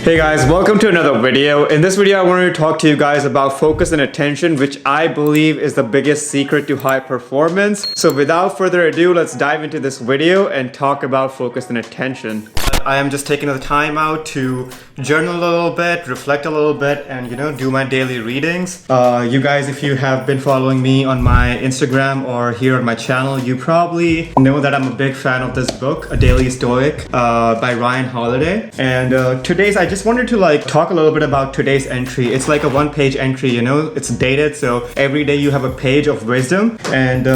Hey guys, welcome to another video. In this video, I wanted to talk to you guys about focus and attention, which I believe is the biggest secret to high performance. So without further ado, let's dive into this video and talk about focus and attention. I am just taking the time out to journal a little bit, reflect a little bit, and do my daily readings. You guys, if you have been following me on my Instagram or here on my channel, you probably know that I'm a big fan of this book, A Daily Stoic by Ryan Holiday. And I just wanted to talk a little bit about today's entry. It's like a one-page entry, it's dated, so every day you have a page of wisdom, and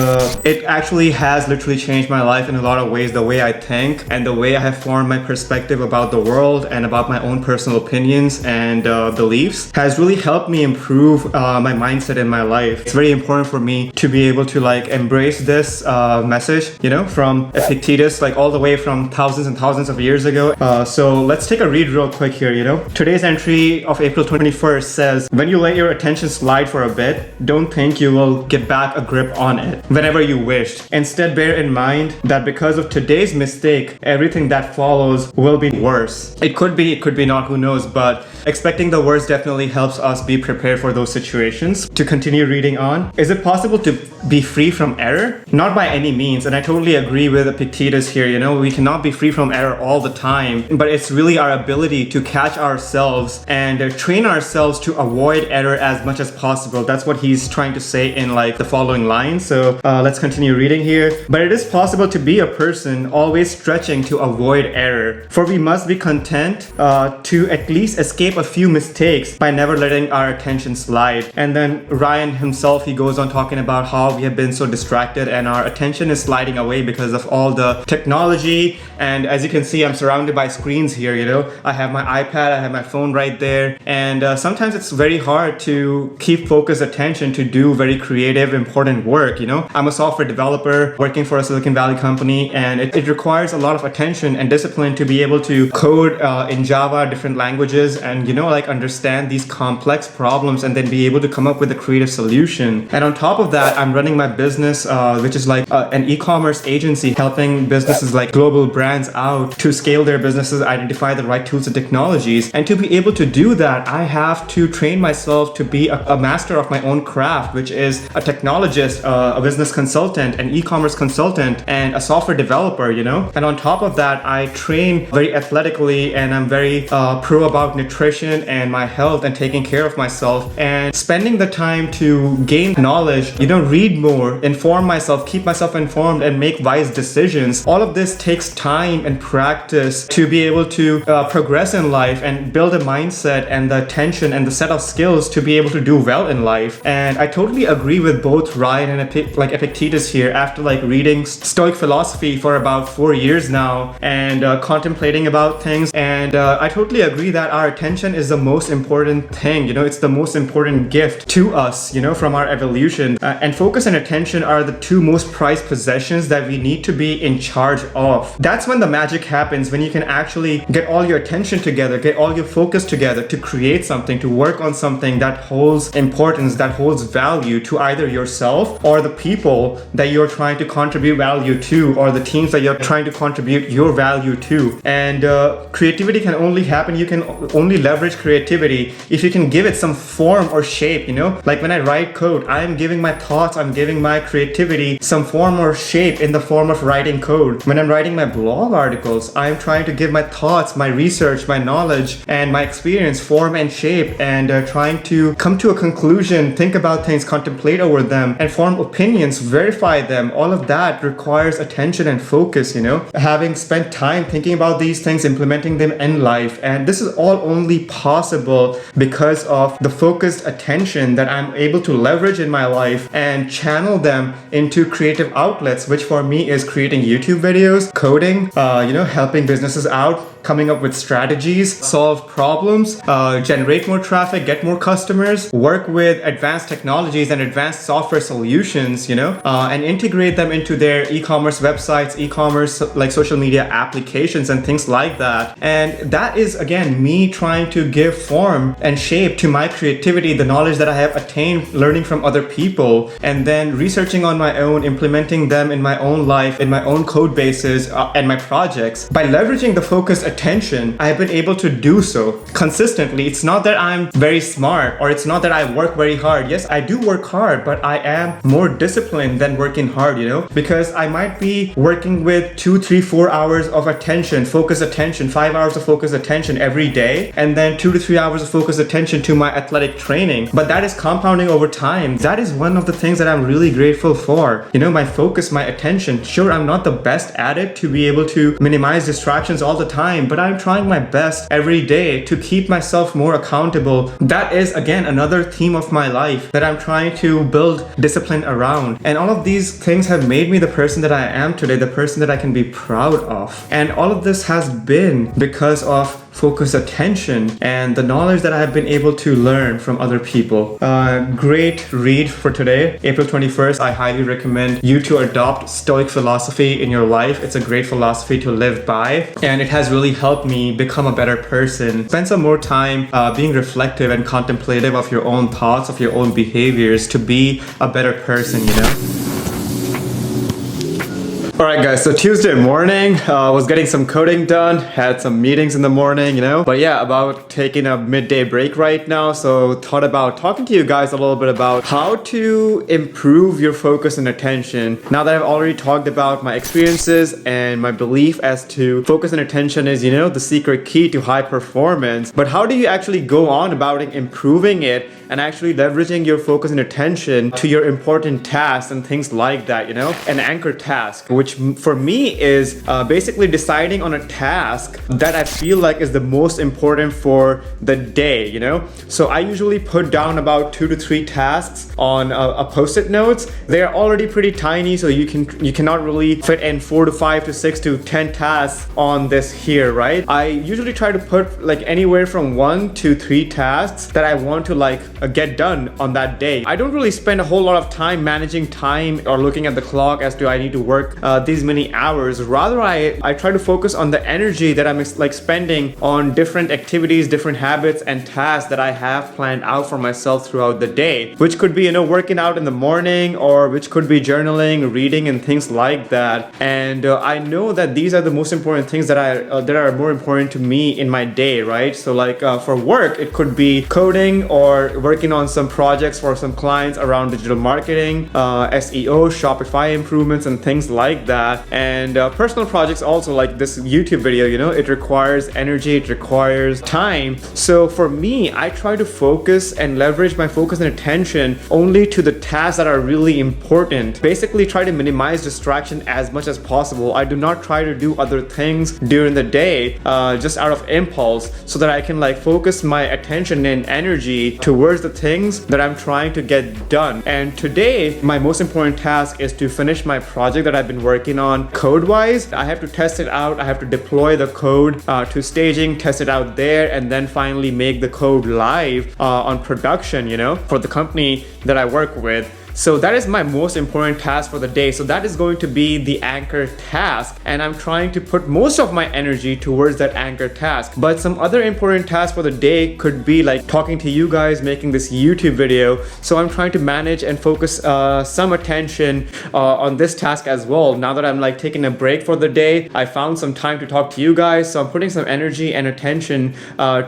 it actually has literally changed my life in a lot of ways. The way I think and the way I have formed my perspective about the world and about my own personal opinions and beliefs has really helped me improve my mindset in my life. It's very important for me to be able to embrace this message, from Epictetus, all the way from thousands and thousands of years ago. So let's take a read real quick here. Today's entry of April 21st says, when you let your attention slide for a bit, don't think you will get back a grip on it whenever you wished. Instead, bear in mind that because of today's mistake, everything that follows will be worse. It could be not, who knows, but expecting the worst definitely helps us be prepared for those situations. To continue reading on, is it possible to be free from error? Not by any means, and I totally agree with Epictetus here. We cannot be free from error all the time, but it's really our ability to catch ourselves and train ourselves to avoid error as much as possible. That's what he's trying to say in the following lines. So let's continue reading here. But it is possible to be a person always stretching to avoid error, for we must be content to at least escape a few mistakes by never letting our attention slide. And then Ryan himself, he goes on talking about how we have been so distracted and our attention is sliding away because of all the technology. And as you can see, I'm surrounded by screens here. I have my iPad, I have my phone right there, and sometimes it's very hard to keep focused attention to do very creative, important work. I'm a software developer working for a Silicon Valley company, and it requires a lot of attention and discipline to be able to code in Java, different languages, and understand these complex problems and then be able to come up with a creative solution. And on top of that, I'm running my business, which is an e-commerce agency helping businesses like global brands out to scale their businesses, identify the right tools and technologies. And to be able to do that, I have to train myself to be a master of my own craft, which is a technologist, a business consultant, an e-commerce consultant, and a software developer, And on top of that, I train very athletically, and I'm very pro about nutrition and my health and taking care of myself and spending the time to gain knowledge, read more, inform myself, keep myself informed, and make wise decisions. All of this takes time and practice to be able to progress in life and build a mindset and the attention and the set of skills to be able to do well in life. And I totally agree with both Ryan and Epictetus here. After reading Stoic philosophy for about 4 years now and contemplating about things, and I totally agree that our attention is the most important thing. It's the most important gift to us, from our evolution. And focus and attention are the two most prized possessions that we need to be in charge of. That's when the magic happens, when you can actually get all your attention together, get all your focus together to create something, to work on something that holds importance, that holds value to either yourself or the people that you're trying to contribute value to, or the teams that you're trying to contribute your value to. And creativity can only happen, you can only leverage creativity if you can give it some form or shape. When I write code, I am giving my thoughts, I'm giving my creativity some form or shape in the form of writing code. When I'm writing my blog articles, I'm trying to give my thoughts, my research, my knowledge, and my experience form and shape, and trying to come to a conclusion, think about things, contemplate over them, and form opinions, verify them. All of that requires attention and focus, having spent time thinking about these things, implementing them in life. And this is all only possible because of the focused attention that I'm able to leverage in my life and channel them into creative outlets, which for me is creating YouTube videos, coding, helping businesses out, coming up with strategies, solve problems, generate more traffic, get more customers, work with advanced technologies and advanced software solutions, and integrate them into their e-commerce websites, e-commerce social media applications and things like that. And that is, again, me trying to give form and shape to my creativity, the knowledge that I have attained learning from other people, and then researching on my own, implementing them in my own life, in my own code bases and my projects. By leveraging the focused attention, I have been able to do so consistently. It's not that I'm very smart, or it's not that I work very hard. Yes, I do work hard, but I am more disciplined than working hard, because I might be working with 2, 3, 4 hours of attention, focused attention, 5 hours of focused attention every day, and then 2 to 3 hours of focused attention to my athletic training. But that is compounding over time. That is one of the things that I'm really grateful for. My focus, my attention. Sure, I'm not the best at it to be able to minimize distractions all the time, but I'm trying my best every day to keep myself more accountable. That is, again, another theme of my life that I'm trying to build discipline around. And all of these things have made me the person that I am today, the person that I can be proud of. And all of this has been because of focused attention and the knowledge that I have been able to learn from other people. Great read for today, April 21st. I highly recommend you to adopt Stoic philosophy in your life. It's a great philosophy to live by, and it has really helped me become a better person. Spend some more time being reflective and contemplative of your own thoughts, of your own behaviors, to be a better person, Alright guys, so Tuesday morning, was getting some coding done, had some meetings in the morning, But yeah, about taking a midday break right now, so thought about talking to you guys a little bit about how to improve your focus and attention. Now that I've already talked about my experiences and my belief as to focus and attention is, the secret key to high performance, but how do you actually go on about improving it and actually leveraging your focus and attention to your important tasks and things like that, An anchor task, which for me is basically deciding on a task that I feel like is the most important for the day, So I usually put down about 2 to 3 tasks on a post-it notes. They're already pretty tiny, so you cannot really fit in 4 to 5 to 6 to 10 tasks on this here, right? I usually try to put like anywhere from 1 to 3 tasks that I want to get done on that day. I don't really spend a whole lot of time managing time or looking at the clock as to I need to work these many hours. Rather, I try to focus on the energy that I'm spending on different activities, different habits and tasks that I have planned out for myself throughout the day, which could be, working out in the morning, or which could be journaling, reading and things like that. And I know that these are the most important things that are more important to me in my day, right? So for work, it could be coding or working on some projects for some clients around digital marketing, SEO, Shopify improvements and things like that. And personal projects also, like this YouTube video, it requires energy, it requires time. So for me, I try to focus and leverage my focus and attention only to the tasks that are really important. Basically try to minimize distraction as much as possible. I do not try to do other things during the day just out of impulse, so that I can focus my attention and energy towards the things that I'm trying to get done. And today, my most important task is to finish my project that I've been working on code-wise. I have to test it out. I have to deploy the code to staging, test it out there, and then finally make the code live on production, for the company that I work with. So that is my most important task for the day. So that is going to be the anchor task, and I'm trying to put most of my energy towards that anchor task. But some other important tasks for the day could be talking to you guys, making this YouTube video. So I'm trying to manage and focus some attention on this task as well. Now that I'm taking a break for the day, I found some time to talk to you guys. So I'm putting some energy and attention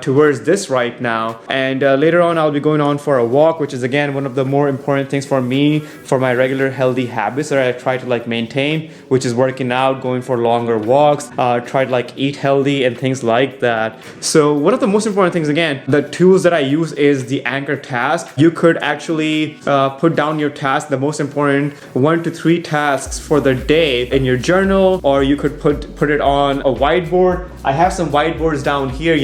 towards this right now. And later on, I'll be going on for a walk, which is again one of the more important things for me, for my regular healthy habits that I try to maintain, which is working out, going for longer walks, try to eat healthy and things like that. So one of the most important things, again, the tools that I use is the anchor task. You could actually put down your task, the most important 1 to 3 tasks for the day in your journal, or you could put it on a whiteboard. I have some whiteboards down here,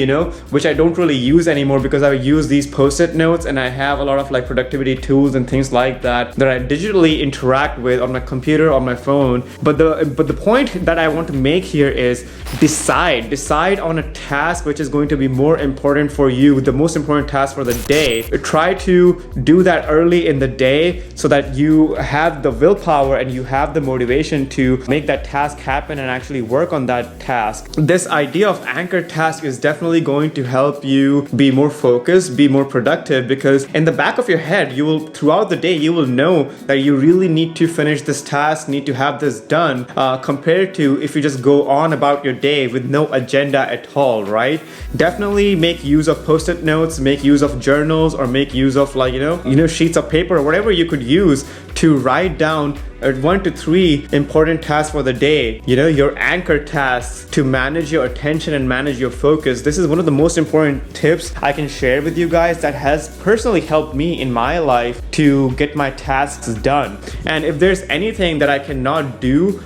which I don't really use anymore because I use these post-it notes, and I have a lot of productivity tools and things like that I digitally interact with on my computer, on my phone. But the point that I want to make here is decide on a task which is going to be more important for you, the most important task for the day. Try to do that early in the day so that you have the willpower and you have the motivation to make that task happen and actually work on that task. This idea idea of anchor task is definitely going to help you be more focused, be more productive, because in the back of your head, you will, throughout the day, you will know that you really need to finish this task, need to have this done, compared to if you just go on about your day with no agenda at all, right? Definitely make use of post-it notes, make use of journals, or make use of sheets of paper or whatever you could use to write down 1 to 3 important tasks for the day, your anchor tasks to manage your attention and manage your focus. This is one of the most important tips I can share with you guys that has personally helped me in my life to get my tasks done. And if there's anything that I cannot do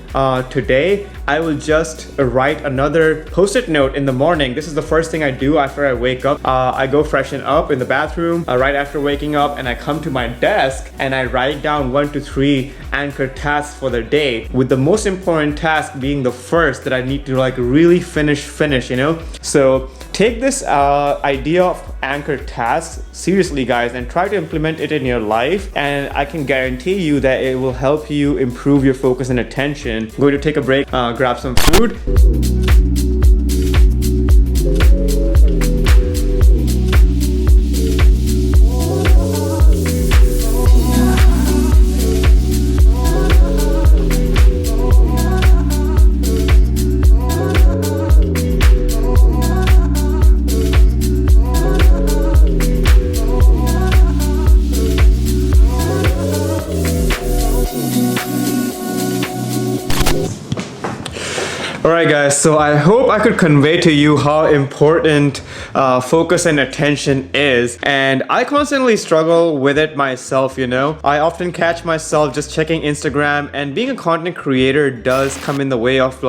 today, I will just write another post-it note in the morning. This is the first thing I do after I wake up. I go freshen up in the bathroom right after waking up, and I come to my desk and I write down 1 to 3 anchor tasks for the day, with the most important task being the first that I need to really finish. So take this idea of anchor tasks seriously, guys, and try to implement it in your life, and I can guarantee you that it will help you improve your focus and attention. I'm going to take a break, grab some food. Alright guys, so I hope I could convey to you how important focus and attention is, and I constantly struggle with it myself. I often catch myself just checking Instagram, and being a content creator does come in the way of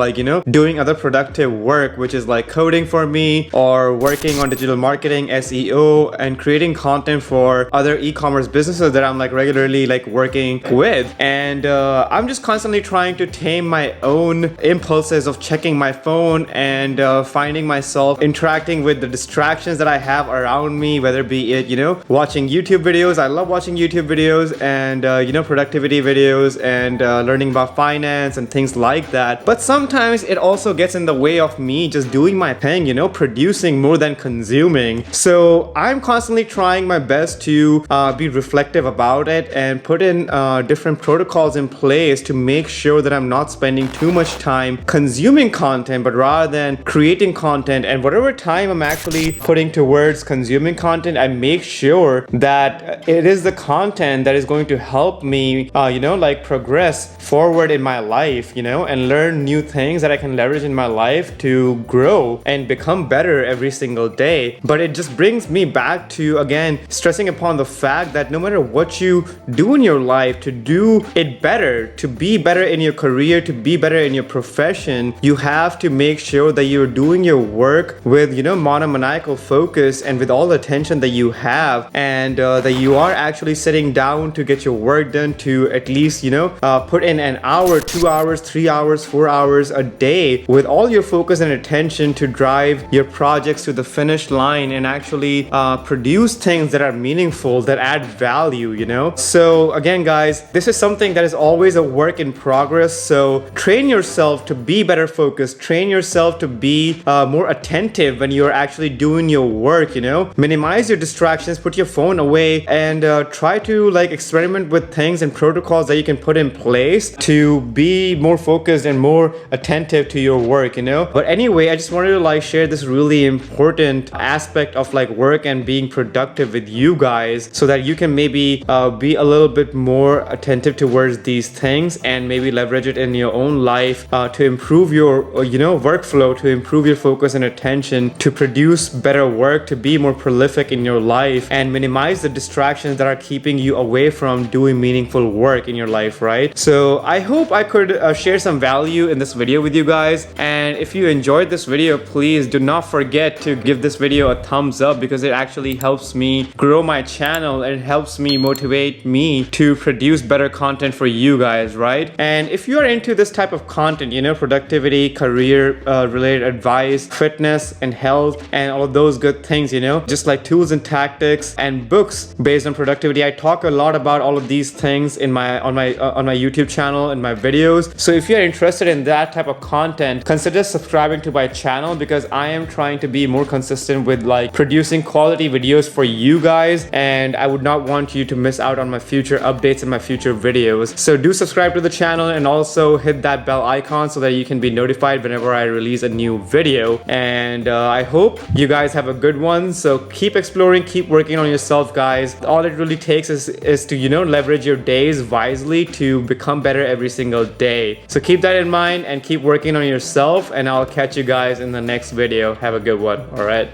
doing other productive work, which is like coding for me, or working on digital marketing, SEO, and creating content for other e-commerce businesses that I'm regularly working with. And I'm just constantly trying to tame my own impulses of checking my phone and finding myself interacting with the distractions that I have around me, whether be it watching YouTube videos. I love watching YouTube videos, and productivity videos, and learning about finance and things like that. But sometimes it also gets in the way of me just doing my thing, producing more than consuming. So I'm constantly trying my best to be reflective about it and put in different protocols in place to make sure that I'm not spending too much time consuming content, but rather than creating content. And whatever time I'm actually putting towards consuming content, I make sure that it is the content that is going to help me progress forward in my life, and learn new things that I can leverage in my life to grow and become better every single day. But it just brings me back to, again, stressing upon the fact that no matter what you do in your life, to do it better, to be better in your career, to be better in your profession, you have to make sure that you're doing your work with monomaniacal focus and with all the attention that you have, and that you are actually sitting down to get your work done, to at least put in an hour, 2 hours, 3 hours, 4 hours a day with all your focus and attention to drive your projects to the finish line and actually produce things that are meaningful, that add value. So again, guys, this is something that is always a work in progress. So train yourself to be better focused, train yourself to be more attentive when you're actually doing your work. Minimize your distractions, put your phone away, and try to experiment with things and protocols that you can put in place to be more focused and more attentive to your work. But anyway, I just wanted to share this really important aspect of work and being productive with you guys, so that you can maybe be a little bit more attentive towards these things and maybe leverage it in your own life to improve your workflow, to improve your focus and attention, to produce better work, to be more prolific in your life, and minimize the distractions that are keeping you away from doing meaningful work in your life, right? So I hope I could share some value in this video with you guys, and if you enjoyed this video, please do not forget to give this video a thumbs up, because it actually helps me grow my channel and it helps me motivate me to produce better content for you guys, right? And if you are into this type of content, productivity, productivity, career related advice, fitness and health, and all of those good things, you know, just like tools and tactics and books based on productivity. I talk a lot about all of these things in my on my YouTube channel and my videos. So if you're interested in that type of content, consider subscribing to my channel, because I am trying to be more consistent with like producing quality videos for you guys, and I would not want you to miss out on my future updates and my future videos. So do subscribe to the channel and also hit that bell icon so that you can be notified whenever I release a new video. And I hope you guys have a good one. So keep exploring, keep working on yourself, guys. All it really takes is to, you know, leverage your days wisely to become better every single day. So keep that in mind and keep working on yourself, and I'll catch you guys in the next video. Have a good one. All right.